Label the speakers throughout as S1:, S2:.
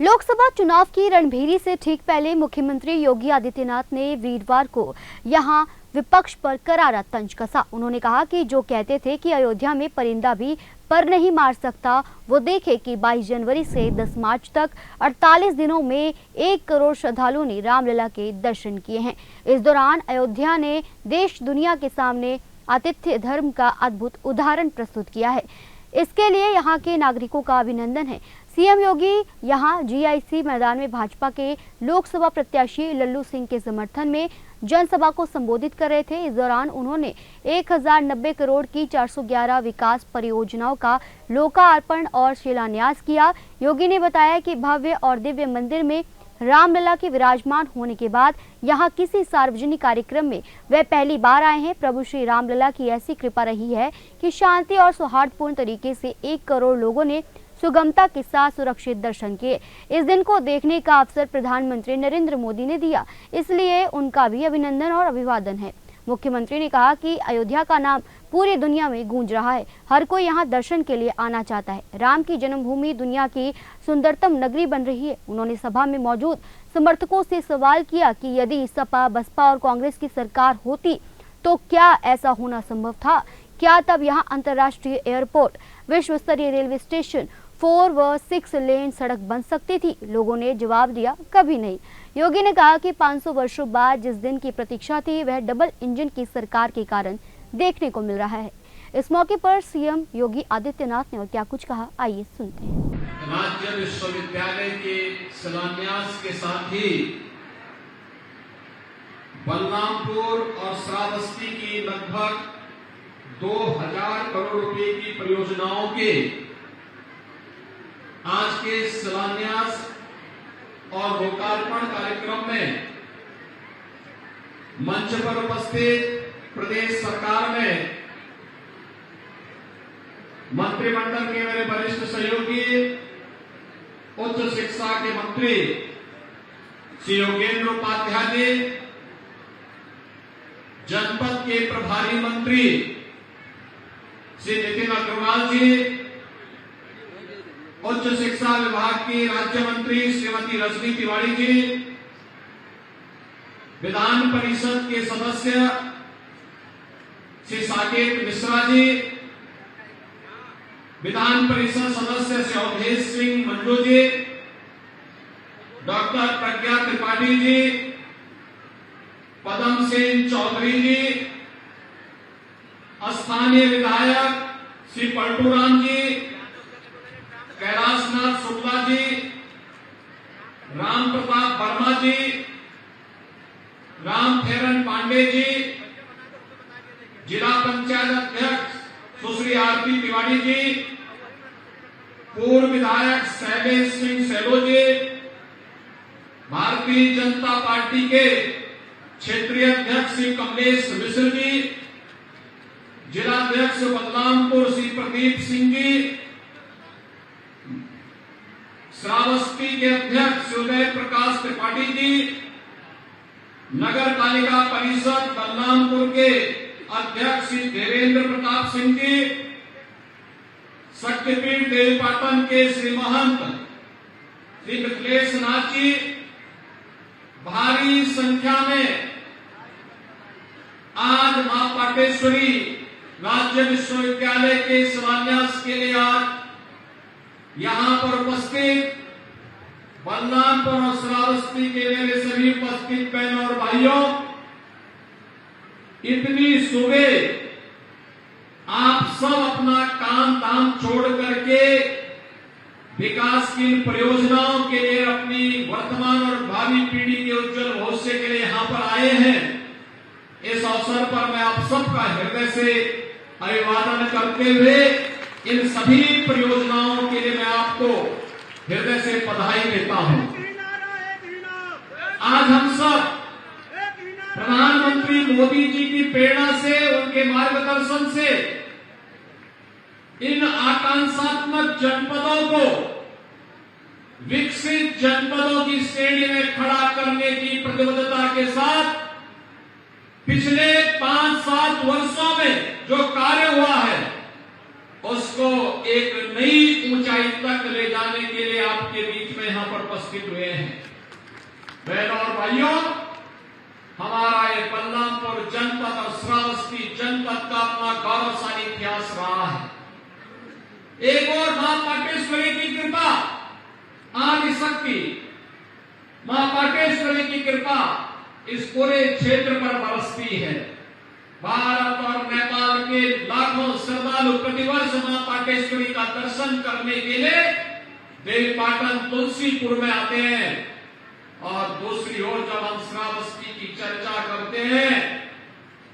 S1: लोकसभा चुनाव की रणभेरी से ठीक पहले मुख्यमंत्री योगी आदित्यनाथ ने वीरवार को यहां विपक्ष पर करारा तंज कसा। उन्होंने कहा कि जो कहते थे कि अयोध्या में परिंदा भी पर नहीं मार सकता, वो देखे कि 22 जनवरी से 10 मार्च तक 48 दिनों में 1 करोड़ श्रद्धालुओं ने रामलला के दर्शन किए हैं। इस दौरान अयोध्या ने देश दुनिया के सामने आतिथ्य धर्म का अद्भुत उदाहरण प्रस्तुत किया है। इसके लिए यहाँ के नागरिकों का अभिनंदन है। सीएम योगी यहां जीआईसी मैदान में भाजपा के लोकसभा प्रत्याशी लल्लू सिंह के समर्थन में जनसभा को संबोधित कर रहे थे। इस दौरान उन्होंने 1090 करोड़ की 411 विकास परियोजनाओं का लोकार्पण और शिलान्यास किया। योगी ने बताया कि भव्य और दिव्य मंदिर में रामलला के विराजमान होने के बाद यहाँ किसी सार्वजनिक कार्यक्रम में वे पहली बार आए हैं। प्रभु श्री रामलला की ऐसी कृपा रही है कि शांति और सौहार्दपूर्ण तरीके से 1 करोड़ लोगों ने सुगमता के साथ सुरक्षित दर्शन किए। इस दिन को देखने का अवसर प्रधानमंत्री नरेंद्र मोदी ने दिया, इसलिए उनका भी अभिनंदन और अभिवादन है। मुख्यमंत्री ने कहा कि अयोध्या का नाम पूरी दुनिया में गूंज रहा है। हर कोई यहाँ दर्शन के लिए आना चाहता है। राम की जन्मभूमि दुनिया की सुंदरतम नगरी बन रही है। उन्होंने सभा में मौजूद समर्थकों से सवाल किया कि यदि सपा, बसपा और कांग्रेस की सरकार होती तो क्या ऐसा होना संभव था? क्या तब यहाँ अंतर्राष्ट्रीय एयरपोर्ट, विश्व स्तरीय रेलवे स्टेशन, 4 व 6 लेन सड़क बन सकती थी? लोगों ने जवाब दिया, कभी नहीं। योगी ने कहा कि 500 वर्षों बाद जिस दिन की प्रतीक्षा थी, वह डबल इंजन की सरकार के कारण देखने को मिल रहा है। इस मौके पर सीएम योगी आदित्यनाथ ने और क्या कुछ कहा, आइए सुनते हैं।
S2: राज्य विश्वविद्यालय के शिलान्यास के साथ ही बलरामपुर और श्रावस्ती की लगभग 2000 करोड़ रुपए की परियोजनाओं के आज के शिलान्यास और लोकार्पण कार्यक्रम में मंच पर उपस्थित प्रदेश सरकार में मंत्रिमंडल के मेरे वरिष्ठ सहयोगी, उच्च शिक्षा के मंत्री श्री योगेंद्र उपाध्याय जी, जनपद के प्रभारी मंत्री श्री नितिन अग्रवाल जी, उच्च शिक्षा विभाग की राज्य मंत्री श्रीमती रजनी तिवारी जी, विधान परिषद के सदस्य श्री साकेत मिश्रा जी, विधान परिषद सदस्य श्री अवधेश सिंह मंजू जी, डॉक्टर प्रज्ञा त्रिपाठी जी, पदम सेन चौधरी जी, स्थानीय विधायक श्री पलटूराम जी, कैलाशनाथ शुक्ला जी, राम प्रताप वर्मा जी, राम फेरन पांडे जी, जिला पंचायत अध्यक्ष सुश्री आरती तिवारी जी, पूर्व विधायक शैलेश सिंह सेलो जी, भारतीय जनता पार्टी के क्षेत्रीय अध्यक्ष श्री कमलेश मिश्र जी, जिलाध्यक्ष बलरामपुर श्री प्रदीप सिंह जी, श्रावस्ती के अध्यक्ष उदय प्रकाश त्रिपाठी जी, नगर पालिका परिषद बलरामपुर के अध्यक्ष श्री देवेंद्र प्रताप सिंह जी, शक्तिपीठ देवीपाटन के श्री महंत श्री मिथिलेश नाथ जी, भारी संख्या में आज मां पाटेश्वरी राज्य विश्वविद्यालय के शिलान्यास के लिए आज यहां पर उपस्थित बलरामपुर और श्रावस्ती के मेरे सभी उपस्थित बहनों और भाइयों, इतनी सुबह आप सब अपना काम धाम छोड़ करके विकास की इन परियोजनाओं के लिए अपनी वर्तमान और भावी पीढ़ी के उज्जवल भविष्य के लिए यहां पर आए हैं। इस अवसर पर मैं आप सबका हृदय से अभिवादन करते हुए इन सभी परियोजनाओं के लिए मैं आपको हृदय से बधाई देता हूं। आज हम सब प्रधानमंत्री मोदी जी की प्रेरणा से, उनके मार्गदर्शन से इन आकांक्षात्मक जनपदों को विकसित जनपदों की श्रेणी में खड़ा करने की प्रतिबद्धता के साथ पिछले 5-7 वर्षों में जो कार्य हुआ है उसको एक नई ऊंचाई तक ले जाने के लिए आपके बीच में यहां पर उपस्थित हुए हैं। बहनों और भाइयों, हमारा ये बलरामपुर जनपद और श्रावस्ती जनपद का अपना गौरवशाली इतिहास रहा है। एक और मां पाटेश्वरी की कृपा, आदि शक्ति मां पाटेश्वरी की कृपा इस पूरे क्षेत्र पर बरसती है। भारत और नेपाल के लाखों श्रद्धालु प्रतिवर्ष मां पाटेश्वरी का दर्शन करने के लिए देवीपाटन तुलसीपुर में आते हैं। और दूसरी ओर जब हम श्रावस्ती की चर्चा करते हैं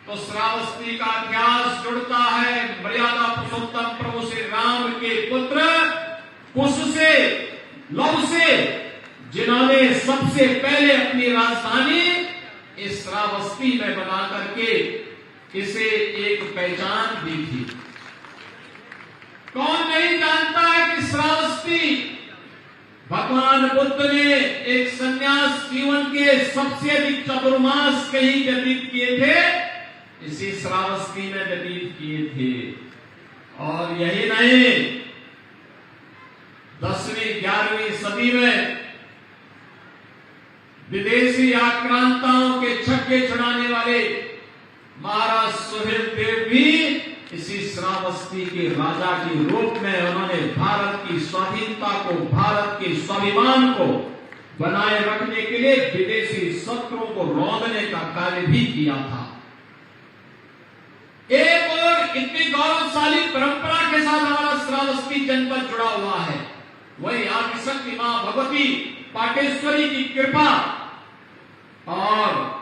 S2: तो श्रावस्ती का इतिहास जुड़ता है मर्यादा पुरुषोत्तम प्रभु श्री राम के पुत्र कुश से, लव से, जिन्होंने सबसे पहले अपनी राजधानी इस श्रावस्ती में बना करके इसे एक पहचान दी थी। कौन नहीं जानता है कि श्रावस्ती भगवान बुद्ध ने एक संन्यास जीवन के सबसे अधिक चतुर्मास कहीं व्यतीत किए थे, इसी श्रावस्ती में व्यतीत किए थे। और यही नहीं, 10वीं 11वीं सदी में विदेशी आक्रांताओं के छक्के छुड़ाने वाले महाराज सुहेल देव भी इसी श्रावस्ती के राजा के रूप में उन्होंने भारत की स्वाधीनता को, भारत के स्वाभिमान को बनाए रखने के लिए विदेशी शत्रुओं को रौंदने का कार्य भी किया था। एक और इतनी गौरवशाली परंपरा के साथ हमारा श्रावस्ती जनपद जुड़ा हुआ है, वही आदिशक्ति मां भगवती पाटेश्वरी की कृपा। और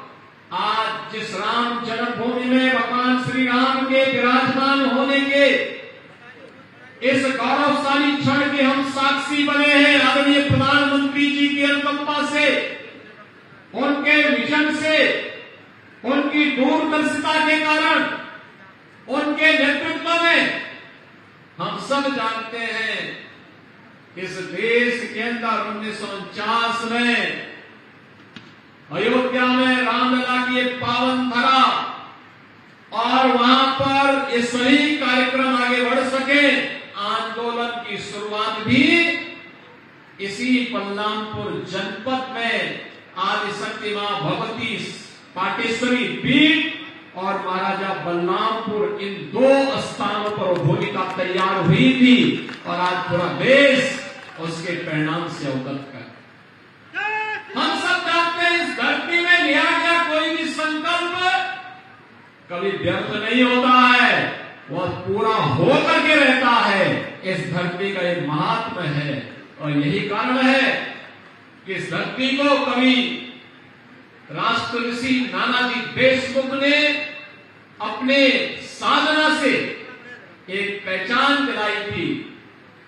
S2: आज जिस राम जन्मभूमि में भगवान श्री राम के विराजमान होने के इस गौरवशाली क्षण के हम साक्षी बने हैं, आदरणीय प्रधानमंत्री जी की अनुकंपा से, उनके विजन से, उनकी दूरदर्शिता के कारण, उनके नेतृत्व में हम सब जानते हैं इस देश के अंदर 1949 में अयोध्या में रामलला की एक पावन धरा और वहां पर ये सही कार्यक्रम आगे बढ़ सके। आंदोलन की शुरुआत भी इसी बलरामपुर जनपद में आदिशक्ति मां भगवती पाटेश्वरी पीठ और महाराजा बलरामपुर, इन दो स्थानों पर भूमिका तैयार हुई थी। और आज पूरा देश उसके परिणाम से अवगत है। हम सब जानते हैं इस धरती में लिया गया कोई भी संकल्प कभी व्यर्थ नहीं होता है, वह पूरा होकर के रहता है। इस धरती का एक महात्मा है और यही कारण है कि इस धरती को कभी राष्ट्र ऋषि नानाजी देशमुख ने अपने साधना से एक पहचान दिलाई थी।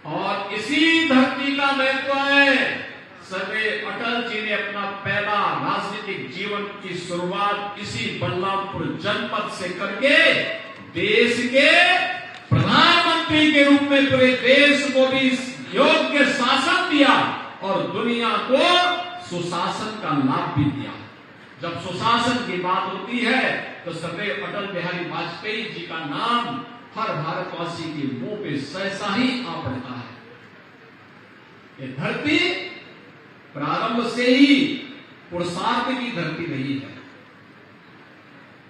S2: और इसी धरती का महत्व है। सरदार अटल जी ने अपना पहला राजनीतिक जीवन की शुरुआत इसी बलरामपुर जनपद से करके देश के प्रधानमंत्री के रूप में पूरे देश को भी योग्य शासन दिया और दुनिया को सुशासन का लाभ भी दिया। जब सुशासन की बात होती है तो सरदार अटल बिहारी वाजपेयी जी का नाम हर भारतवासी के मुंह पे सहसा ही आ पड़ता है। ये धरती प्रारंभ से ही पुरुषार्थ की धरती नहीं है।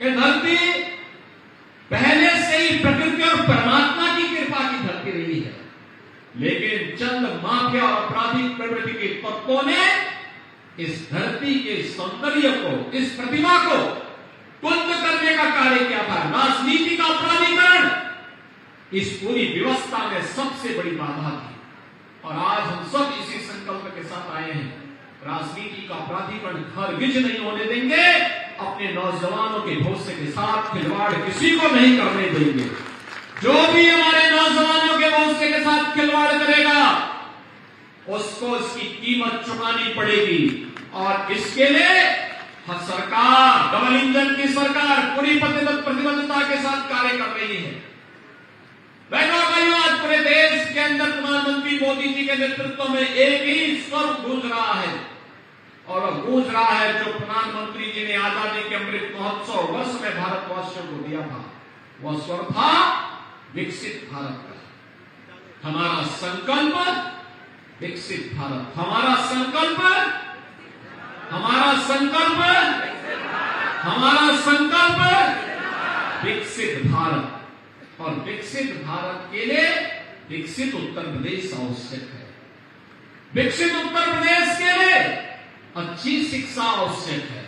S2: ये धरती पहले से ही प्रकृति और परमात्मा की कृपा की धरती रही है, लेकिन चंद माफिया और आपराधिक प्रवृत्ति के तत्वों ने इस धरती के सौंदर्य को, इस प्रतिमा को कुंद करने का कार्य किया था। राजनीति का अपराधीकरण इस पूरी व्यवस्था में सबसे बड़ी बाधा थी। और आज हम सब इसी संकल्प के साथ आए हैं, राजनीति का अपराधीकरण हरगिज नहीं होने देंगे। अपने नौजवानों के भविष्य के साथ खिलवाड़ किसी को नहीं करने देंगे। जो भी हमारे नौजवानों के भविष्य के साथ खिलवाड़ करेगा उसको इसकी कीमत चुकानी पड़ेगी। और इसके लिए सरकार, डबल इंजन की सरकार पूरी प्रतिबद्धता के साथ कार्य कर रही है। बहनों भाइयों, आज पूरे देश के अंदर प्रधानमंत्री मोदी जी के नेतृत्व में एक ही स्वर गूंज रहा है और गूंज रहा है जो प्रधानमंत्री जी ने आजादी के अमृत महोत्सव वर्ष में भारतवासियों को दिया था। वह स्वर था विकसित भारत का। हमारा संकल्प विकसित भारत, हमारा संकल्प, हमारा संकल्प, हमारा संकल्प विकसित भारत। और विकसित भारत के लिए विकसित उत्तर प्रदेश आवश्यक है। विकसित उत्तर प्रदेश के लिए अच्छी शिक्षा आवश्यक है,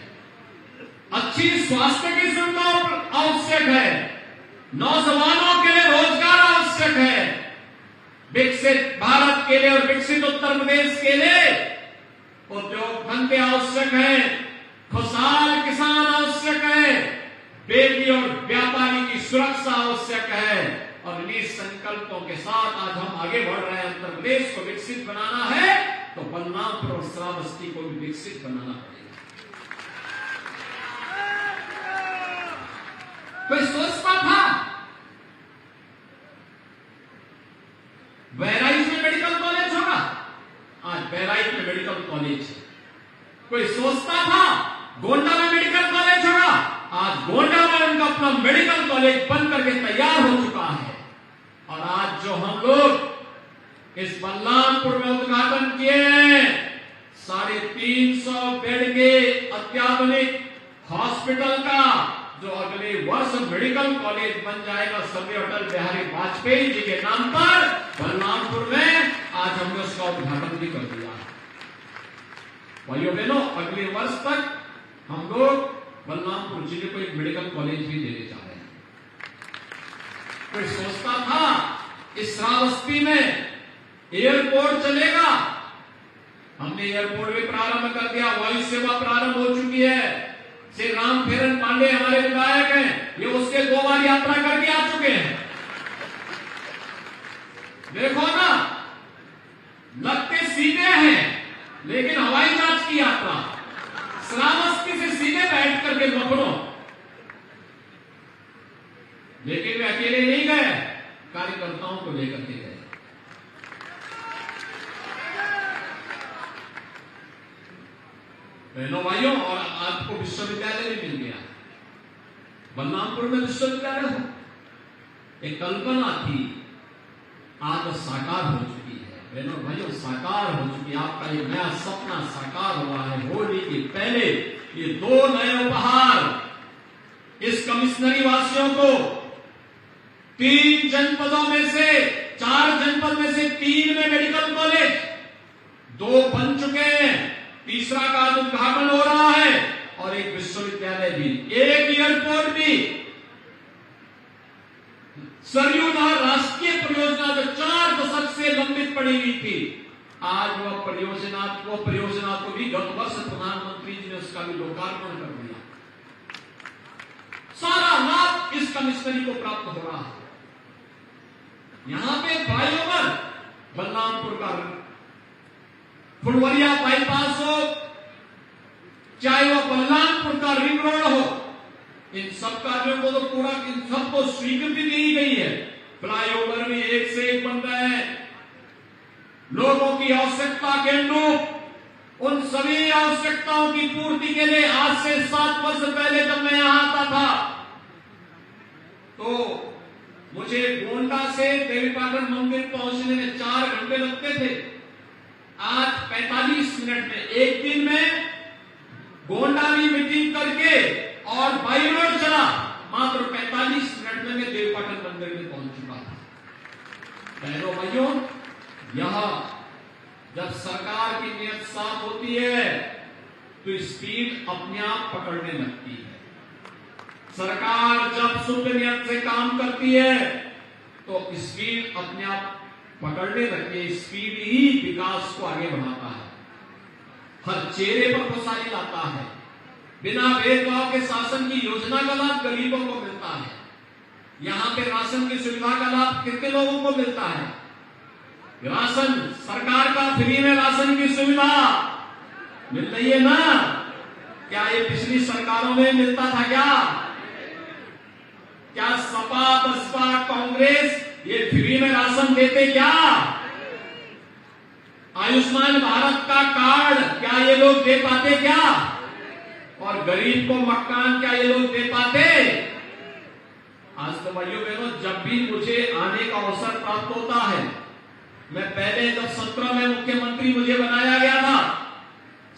S2: अच्छी स्वास्थ्य की सुविधा आवश्यक है, नौजवानों के लिए रोजगार आवश्यक है। विकसित भारत के लिए और विकसित उत्तर प्रदेश के लिए उद्योग धंधे आवश्यक है, खुशहाल किसान आवश्यक है, बेटी और व्यापारी की सुरक्षा आवश्यक है। और इन्हीं संकल्पों के साथ आज हम आगे बढ़ रहे हैं। उत्तर प्रदेश को विकसित बनाना है तो बलरामपुर और श्रावस्ती को भी विकसित बनाना पड़ेगा। कोई सोचता था बहराइच में मेडिकल कॉलेज होगा, आज बहराइच में मेडिकल कॉलेज है। कोई सोचता था गोंडा में मेडिकल कॉलेज होगा, आज गोंडा में उनका अपना मेडिकल कॉलेज बन करके तैयार हो चुका है। और आज जो हम लोग इस बलरामपुर में उद्घाटन किए 350 बेड के अत्याधुनिक हॉस्पिटल का, जो अगले वर्ष मेडिकल कॉलेज बन जाएगा स्वर्गीय अटल बिहारी वाजपेयी जी के नाम पर बलरामपुर में, आज हमने उसका उद्घाटन भी कर दिया। भाइयों बहनों, अगले वर्ष तक हम लोग बलरामपुर जिले को एक मेडिकल कॉलेज भी देने जा रहे हैं। कोई सोचता था इस श्रावस्ती में एयरपोर्ट चलेगा, हमने एयरपोर्ट भी प्रारंभ कर दिया, वायु सेवा प्रारंभ हो चुकी है। श्री रामफेरन पांडे हमारे विधायक हैं, ये उसके 2 बार यात्रा करके आ चुके हैं। देखो ना, लगते सीधे हैं लेकिन हवाई जहाज की यात्रा, श्रावस्ती से सीधे बैठ करके लखनऊ, लेकिन वे अकेले नहीं गए, कार्यकर्ताओं को लेकर के गए। बहनों भाइयों, और आपको विश्वविद्यालय भी मिल गया, बलरामपुर में विश्वविद्यालय हो, एक कल्पना थी, आज साकार हो चुकी है। बहनों भाइयों, साकार हो चुकी है, आपका ये नया सपना साकार हुआ है। होली के पहले ये 2 नए उपहार इस कमिश्नरी वासियों को 3 जनपदों में से 4 जनपद में से 3 में मेडिकल कॉलेज 2 बन चुके हैं, तीसरा का उद्घाटन हो रहा है, और एक विश्वविद्यालय भी, एक एयरपोर्ट भी। सरयू नहर राष्ट्रीय परियोजना जो 4 दशक से लंबित पड़ी हुई थी, आज वह परियोजना को भी गत वर्ष प्रधानमंत्री जी ने उसका भी लोकार्पण कर दिया। सारा लाभ इस कमिश्नरी को प्राप्त हो रहा है। यहां पे फ्लाईओवर बलरामपुर का फुलवरिया बाईपास हो, चाहे वह बलरामपुर का रिंग रोड हो, इन सब कार्यों को तो पूरा, इन सबको स्वीकृति दी गई है। फ्लाईओवर भी एक से एक बन रहे हैं। लोगों की आवश्यकता के अनुरूप उन सभी आवश्यकताओं की पूर्ति के लिए आज से 7 वर्ष पहले जब मैं यहां आता था तो मुझे गोंडा से देवीपाटन मंदिर पहुंचने में 4 घंटे लगते थे। आज 45 मिनट में, एक दिन में गोंडा भी मीटिंग करके और बाई रोड चला, मात्र 45 मिनट में मैं देवीपाटन मंदिर में पहुंच चुका था। बहनों भाइयों, यह जब सरकार की नीयत साफ होती है तो स्पीड अपने आप पकड़ने लगती है। सरकार जब शुद्ध नियत से काम करती है तो स्पीड अपने आप पकड़ने लगती है। स्पीड ही विकास को आगे बढ़ाता है, हर चेहरे पर खुशहाली लाता है। बिना भेदभाव के शासन की योजना का लाभ गरीबों को मिलता है। यहां पे राशन की सुविधा का लाभ कितने लोगों को मिलता है? राशन, सरकार का फ्री में राशन की सुविधा मिल रही है ना? क्या ये पिछली सरकारों में मिलता था? क्या सपा, बसपा, कांग्रेस ये फ्री में राशन देते? क्या आयुष्मान भारत का कार्ड क्या ये लोग दे पाते? क्या और गरीब को मकान क्या ये लोग दे पाते? आज तो भाइयों बहनों, जब भी मुझे आने का अवसर प्राप्त होता है मैं पहले जब 17 में मुख्यमंत्री मुझे बनाया गया था,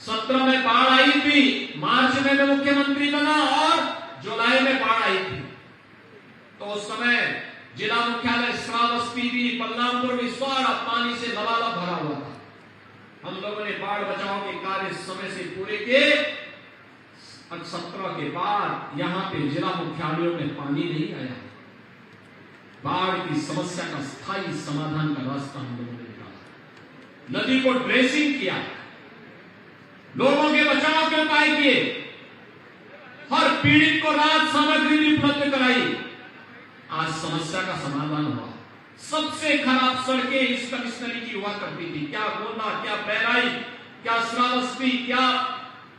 S2: 17 में बाढ़ आई थी, मार्च में मैं मुख्यमंत्री बना और जुलाई में बाढ़ आई थी। तो उस समय जिला मुख्यालय श्रावस्ती भी, बलरामपुर भी सारा पानी से लबालब भरा हुआ था। हम लोगों ने बाढ़ बचाव के कार्य समय से पूरे किए। 17 के बाद यहां पे जिला मुख्यालयों में पानी नहीं आया। बाढ़ की समस्या का स्थायी समाधान का रास्ता हम लोगों ने निकाला, नदी को ड्रेसिंग किया, लोगों के बचाव के उपाय किए, हर पीड़ित को राहत सामग्री भी उपलब्ध कराई। आज समस्या का समाधान हुआ। सबसे खराब सड़कें इस कमिश्नरी की हुआ करती थी, क्या गोंडा, क्या बहराइच, क्या श्रावस्ती, क्या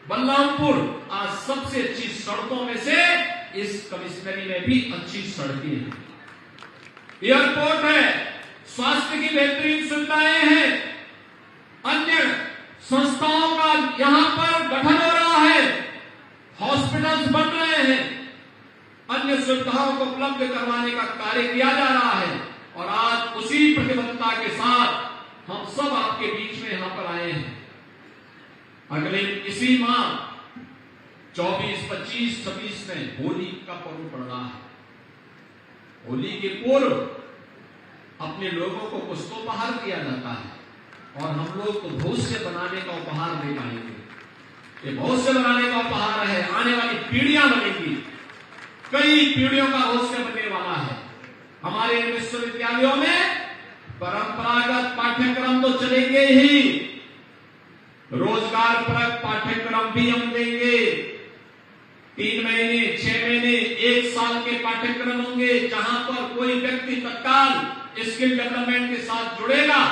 S2: बलरामपुर। आज सबसे अच्छी सड़कों में से इस कमिश्नरी में भी अच्छी सड़कें हैं, एयरपोर्ट है, स्वास्थ्य की बेहतरीन सुविधाएं हैं, अन्य संस्थाओं का यहां पर गठन हो रहा है, हॉस्पिटल्स बन रहे हैं, अन्य सुविधाओं को उपलब्ध करवाने का कार्य किया जा रहा है। और आज उसी प्रतिबद्धता के साथ हम सब आपके बीच में यहां पर आए हैं। अगले इसी माह 24, 25, 26 में होली का पर्व पड़ रहा है। होली के पूर्व अपने लोगों को कुछ तो उपहार दिया जाता है और हम लोग तो भविष्य बनाने का उपहार दे पाएंगे। ये भविष्य बनाने का उपहार है, आने वाली पीढ़ियां बनेगी, कई पीढ़ियों का भविष्य बनने वाला है। हमारे विश्वविद्यालयों में परंपरागत पाठ्यक्रम तो चलेंगे ही, रोजगार परक पाठ्यक्रम भी हम देंगे। 3 महीने, 6 महीने, 1 साल के पाठ्यक्रम होंगे, जहां पर कोई व्यक्ति तत्काल स्किल डेवलपमेंट के साथ जुड़ेगा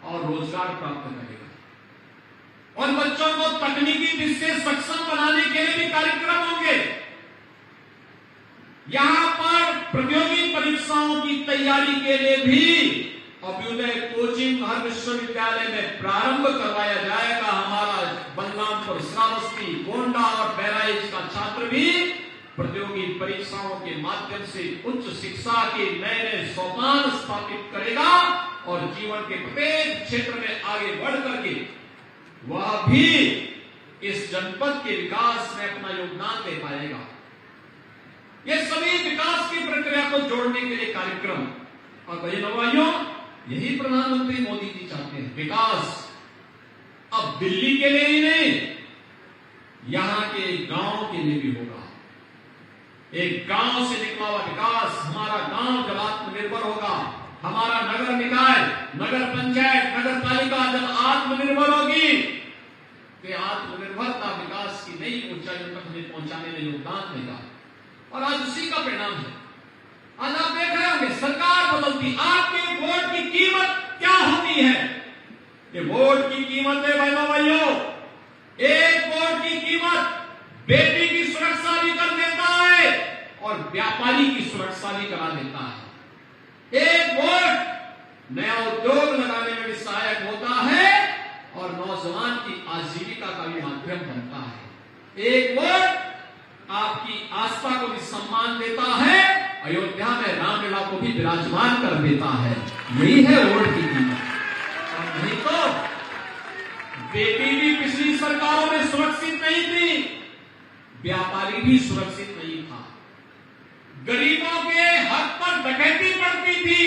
S2: और रोजगार प्राप्त करेगा। और बच्चों को तकनीकी दृष्टि से सक्षम बनाने के लिए भी कार्यक्रम होंगे। यहां पर प्रतियोगी परीक्षाओं की तैयारी के लिए भी अभ्युदय कोचिंग हर विश्वविद्यालय में प्रारंभ करवाया जाएगा। हमारा बलरामपुर, श्रावस्ती, गोंडा और बहराइच का छात्र भी प्रतियोगी परीक्षाओं के माध्यम से उच्च शिक्षा के नए नए सोपान स्थापित करेगा और जीवन के प्रत्येक क्षेत्र में आगे बढ़ करके वह भी इस जनपद के विकास में अपना योगदान दे पाएगा। ये सभी विकास की प्रक्रिया को जोड़ने के लिए कार्यक्रम। और भाइयों, यही प्रधानमंत्री मोदी जी चाहते हैं, विकास अब दिल्ली के लिए ही नहीं, यहां के गांव के लिए भी होगा। एक गांव से निकला हुआ विकास, हमारा गांव जब आत्मनिर्भर होगा, हमारा नगर निकाय, नगर पंचायत, नगर पालिका जब आत्मनिर्भर होगी, तो आत्मनिर्भरता विकास की नई ऊंचाइयों तक हमें पहुंचाने में योगदान देगा। और आज उसी का परिणाम है। आज आप देख रहे होंगे सरकार बदलती, आपके वोट की कीमत क्या होती है? ये वोट की कीमत है भाइयों, एक वोट की कीमत बेटी की सुरक्षा भी कर देता है और व्यापारी की सुरक्षा भी करा देता है। एक वोट नया उद्योग लगाने में भी सहायक होता है और नौजवान की आजीविका का भी माध्यम बनता है। एक वोट आपकी आस्था को भी सम्मान देता है, अयोध्या में रामलला को भी विराजमान कर देता है। यही है वोट की कीमत। और नहीं तो बेटी भी पिछली सरकारों में सुरक्षित नहीं थी, व्यापारी भी सुरक्षित नहीं था, गरीबों के हक पर डकैती बढ़ती थी,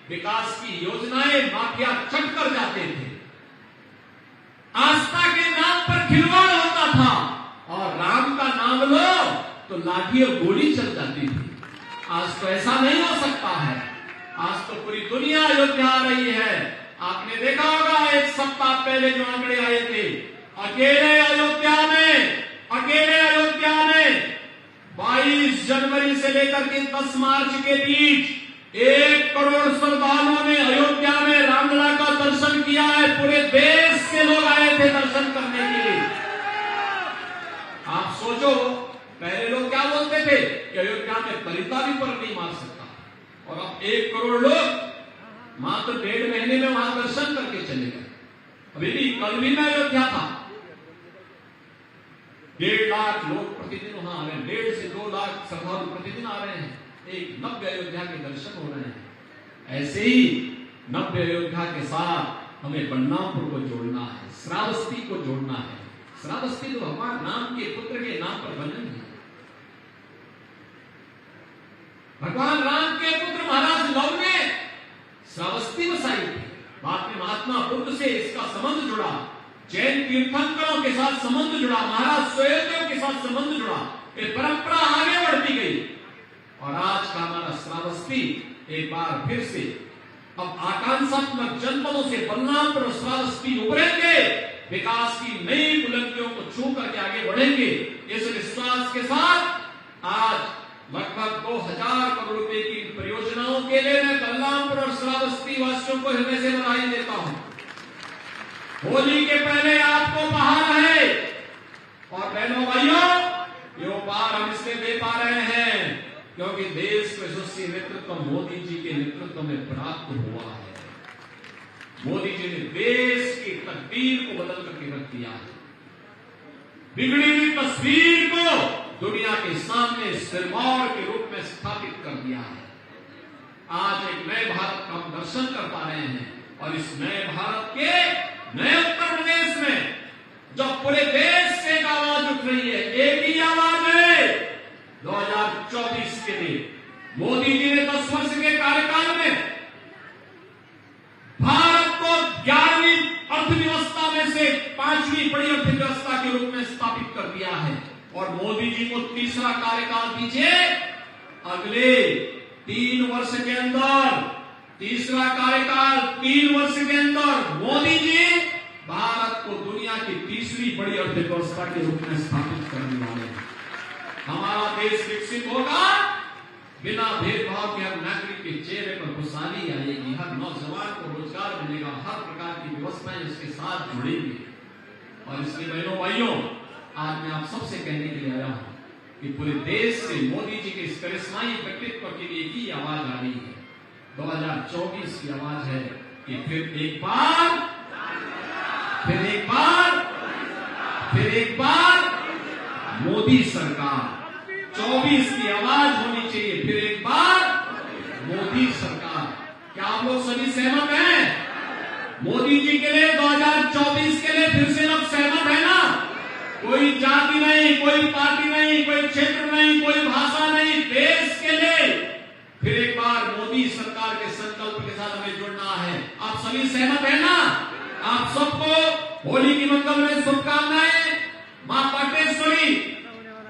S2: विकास की योजनाएं माफिया चट कर जाते थे, आस्था के नाम पर खिलवाड़ होता था और राम का नाम लो तो लाठी और गोली चल जाती थी। आज तो ऐसा नहीं हो सकता है। आज तो पूरी दुनिया अयोध्या आ रही है। आपने देखा होगा 1 सप्ताह पहले जो आंकड़े आए थे, अकेले अयोध्या में 22 जनवरी से लेकर के 10 मार्च के बीच 1 करोड़ श्रद्धालुओं ने अयोध्या में रामलला का दर्शन किया है। पूरे देश से लोग आए थे दर्शन करने के लिए। आप सोचो, पहले लोग क्या बोलते थे कि अयोध्या में परिता भी पर नहीं मार सकता, और अब 1 करोड़ लोग मात्र 1.5 महीने में वहां दर्शन करके चले गए। अभी भी कल भी मैं अयोध्या था, 1.5 लाख लोग प्रतिदिन वहां आ रहे हैं, 1.5 से 2 लाख श्रद्धालु प्रतिदिन आ रहे हैं। एक नव्य अयोध्या के दर्शन हो रहे हैं। ऐसे ही नव्य अयोध्या के साथ हमें बलरामपुर को जोड़ना है, श्रावस्ती को जोड़ना है। श्रावस्ती तो भगवान राम के पुत्र के नाम पर बनी है। भगवान राम के पुत्र महाराज लव ने श्रावस्ती बसाई थी। बाद में महात्मा बुद्ध से इसका संबंध जुड़ा, जैन तीर्थंकरों के साथ संबंध जुड़ा, महाराज स्वयंदेव के साथ संबंध जुड़ा, ये परंपरा आगे बढ़ती गई और आज का हमारा श्रावस्ती एक बार फिर से अब आकांक्षात्मक जनपदों से बलरामपुर और श्रावस्ती उभरेंगे, विकास की नई बुलंदियों को छू करके आगे बढ़ेंगे। इस विश्वास के साथ आज लगभग 2000 करोड़ रुपए की परियोजनाओं के लिए मैं बलरामपुर और श्रावस्ती वासियों को हृदय से बधाई देता हूं। होली के पहले आपको पहाड़ है और बहनों भाइयों, ये उपहार हम इसलिए दे पा रहे हैं क्योंकि देश को यशस्वी नेतृत्व मोदी जी के नेतृत्व में प्राप्त हुआ है। मोदी जी ने देश की तकदीर को बदल करके रख दिया है। बिगड़ी हुई तस्वीर को दुनिया के सामने सिरमौर के रूप में स्थापित कर दिया है। आज एक नए भारत का हम दर्शन कर पा रहे हैं और इस नए भारत के नए उत्तर प्रदेश में जब पूरे देश से एक आवाज उठ रही है, एक ही आवाज है 2024 के लिए। मोदी जी ने 10 वर्ष के कार्यकाल में भारत को 11वीं अर्थव्यवस्था में से 5वीं बड़ी अर्थव्यवस्था के रूप में स्थापित कर दिया है और मोदी जी को तीसरा कार्यकाल दीजिए। अगले 3 वर्ष के अंदर, तीसरा कार्यकाल 3 वर्ष के अंदर मोदी जी भारत को दुनिया की तीसरी बड़ी अर्थव्यवस्था के रूप में स्थापित करने वाले हैं। हमारा देश विकसित होगा, बिना भेदभाव के हर नागरिक के चेहरे पर खुशहाली आएगी, हर नौजवान को रोजगार मिलेगा, हर प्रकार की व्यवस्थाएं इसके साथ जुड़ेंगी। और इसलिए बहनों भाइयों, आज मैं आप सबसे कहने के लिए आया हूं कि पूरे देश से मोदी जी के इस करिश्माई व्यक्तित्व के लिए ही आवाज आ रही है। 2024 की आवाज है कि फिर एक बार मोदी सरकार। 24 की आवाज होनी चाहिए, फिर एक बार मोदी सरकार। क्या आप लोग सभी सहमत हैं? मोदी जी के लिए 2024 के लिए फिर से लोग सहमत है ना? कोई जाति नहीं, कोई पार्टी नहीं, कोई क्षेत्र नहीं, कोई भाषा नहीं, देश के लिए फिर एक बार मोदी सरकार के संकल्प के साथ हमें जुड़ना है। आप सभी सहमत है ना? आप सबको होली की मंगलमय शुभकामनाएं। मां पाटेश्वरी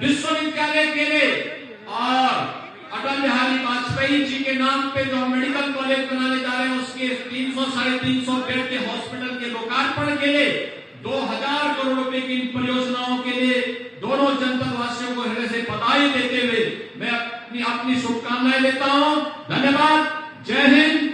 S2: विश्वविद्यालय के लिए और अटल बिहारी वाजपेयी जी के नाम पे जो मेडिकल कॉलेज बनाने जा रहे हैं उसके 300-350 बेड के हॉस्पिटल के लोकार्पण के लिए 2000 करोड़ रुपए की इन परियोजनाओं के लिए दोनों जनपद वासियों को हृदय से बधाई देते हुए मैं अपनी शुभकामनाएं देता हूं। धन्यवाद। जय हिंद।